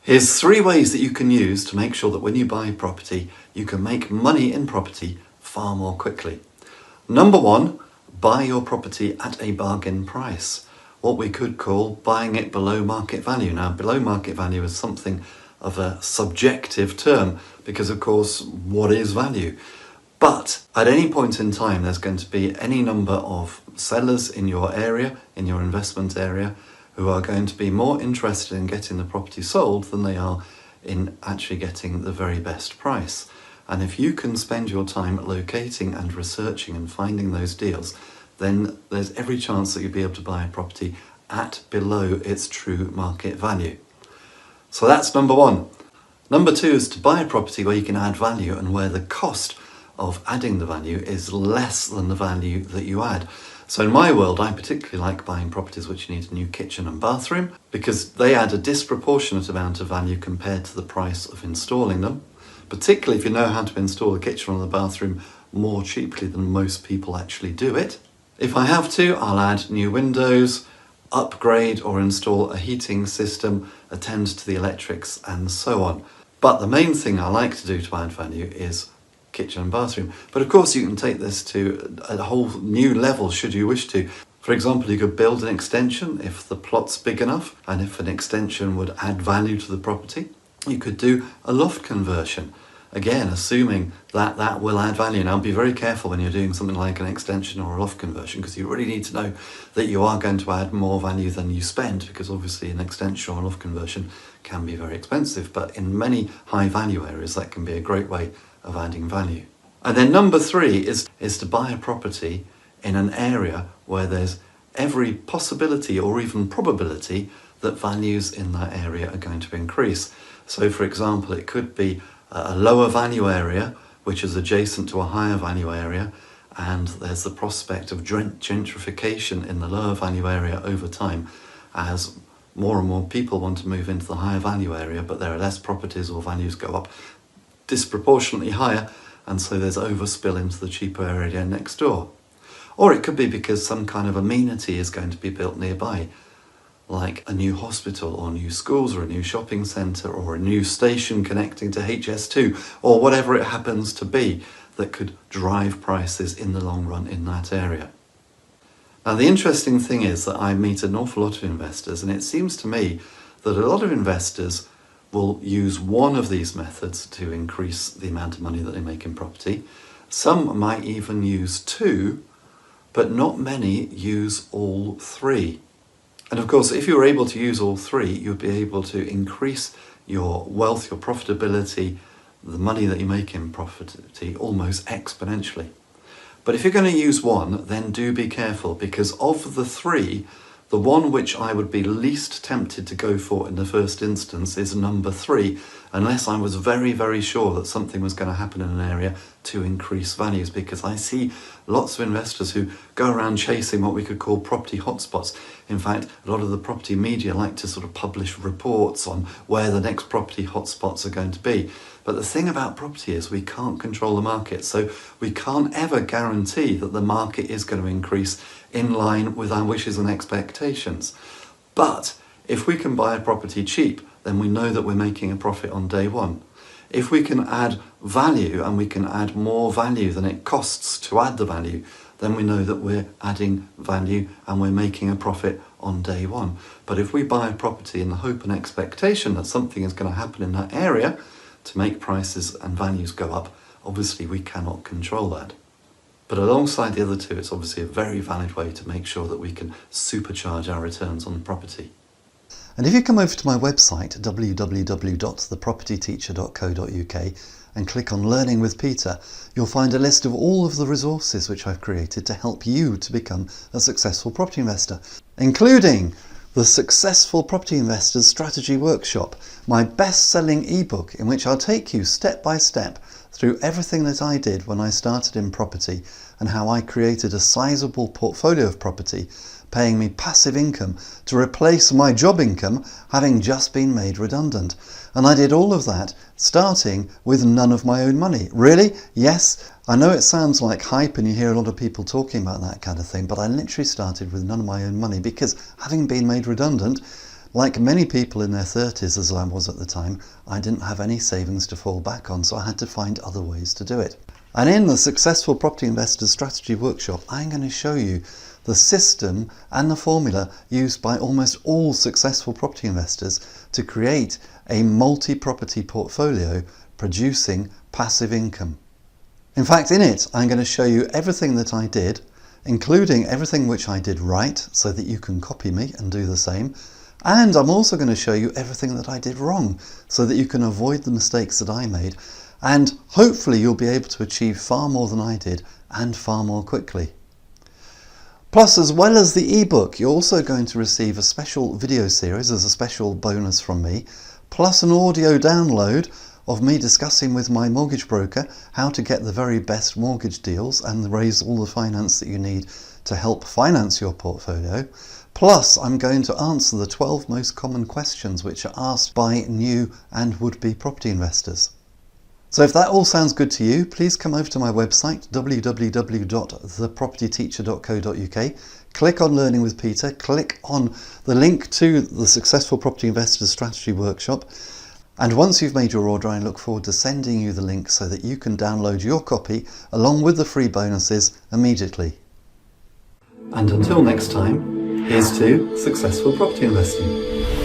Here's 3 ways that you can use to make sure that when you buy property, you can make money in property far more quickly. Number 1, buy your property at a bargain price. What we could call buying it below market value. Now, below market value is something of a subjective term because, of course, what is value? But at any point in time, there's going to be any number of sellers in your area, in your investment area, who are going to be more interested in getting the property sold than they are in actually getting the very best price. And if you can spend your time locating and researching and finding those deals, then there's every chance that you'll be able to buy a property at below its true market value. So that's number 1. Number 2 is to buy a property where you can add value and where the cost of adding the value is less than the value that you add. So in my world, I particularly like buying properties which need a new kitchen and bathroom because they add a disproportionate amount of value compared to the price of installing them, particularly if you know how to install a kitchen or the bathroom more cheaply than most people actually do it. If I have to, I'll add new windows, upgrade or install a heating system, attend to the electrics and so on. But the main thing I like to do to add value is kitchen and bathroom. But of course you can take this to a whole new level should you wish to. For example, you could build an extension if the plot's big enough and if an extension would add value to the property. You could do a loft conversion, again assuming that that will add value. Now be very careful when you're doing something like an extension or a loft conversion because you really need to know that you are going to add more value than you spend, because obviously an extension or a loft conversion can be very expensive, but in many high value areas that can be a great way of adding value. And then number 3 is to buy a property in an area where there's every possibility or even probability that values in that area are going to increase. So for example, it could be a lower value area which is adjacent to a higher value area, and there's the prospect of gentrification in the lower value area over time as more and more people want to move into the higher value area, but there are less properties or values go up disproportionately higher, and so there's overspill into the cheaper area next door. Or it could be because some kind of amenity is going to be built nearby, like a new hospital or new schools or a new shopping centre or a new station connecting to HS2 or whatever it happens to be that could drive prices in the long run in that area. Now the interesting thing is that I meet an awful lot of investors, and it seems to me that a lot of investors will use one of these methods to increase the amount of money that they make in property. Some might even use 2, but not many use all 3. And of course, if you're able to use all 3, you'll be able to increase your wealth, your profitability, the money that you make in property almost exponentially. But if you're going to use one, then do be careful, because of the 3, the one which I would be least tempted to go for in the first instance is number 3, unless I was very, very sure that something was going to happen in an area to increase values, because I see lots of investors who go around chasing what we could call property hotspots. In fact, a lot of the property media like to sort of publish reports on where the next property hotspots are going to be. But the thing about property is we can't control the market, so we can't ever guarantee that the market is going to increase in line with our wishes and expectations. But if we can buy a property cheap, then we know that we're making a profit on day one. If we can add value, and we can add more value than it costs to add the value, then we know that we're adding value and we're making a profit on day one. But if we buy a property in the hope and expectation that something is going to happen in that area to make prices and values go up, obviously we cannot control that. But alongside the other 2, it's obviously a very valid way to make sure that we can supercharge our returns on property. And if you come over to my website, www.thepropertyteacher.co.uk, and click on Learning with Peter, you'll find a list of all of the resources which I've created to help you to become a successful property investor, including the Successful Property Investors Strategy Workshop, my best-selling ebook in which I'll take you step by step through everything that I did when I started in property and how I created a sizable portfolio of property, paying me passive income to replace my job income, having just been made redundant. And I did all of that starting with none of my own money. Really? Yes, I know it sounds like hype and you hear a lot of people talking about that kind of thing, but I literally started with none of my own money because, having been made redundant, Like many people in their 30s, as I was at the time, I didn't have any savings to fall back on, so I had to find other ways to do it. And in the Successful Property Investors Strategy Workshop, I'm going to show you the system and the formula used by almost all successful property investors to create a multi-property portfolio producing passive income. In fact, in it, I'm going to show you everything that I did, including everything which I did right, so that you can copy me and do the same. And I'm also going to show you everything that I did wrong, so that you can avoid the mistakes that I made. And hopefully you'll be able to achieve far more than I did, and far more quickly. Plus, as well as the ebook, you're also going to receive a special video series as a special bonus from me, plus an audio download of me discussing with my mortgage broker how to get the very best mortgage deals and raise all the finance that you need to help finance your portfolio. Plus, I'm going to answer the 12 most common questions which are asked by new and would-be property investors. So if that all sounds good to you, please come over to my website, www.thepropertyteacher.co.uk, click on Learning with Peter, click on the link to the Successful Property Investors Strategy Workshop, and once you've made your order, I look forward to sending you the link so that you can download your copy along with the free bonuses immediately. And until next time, here's to successful property investing.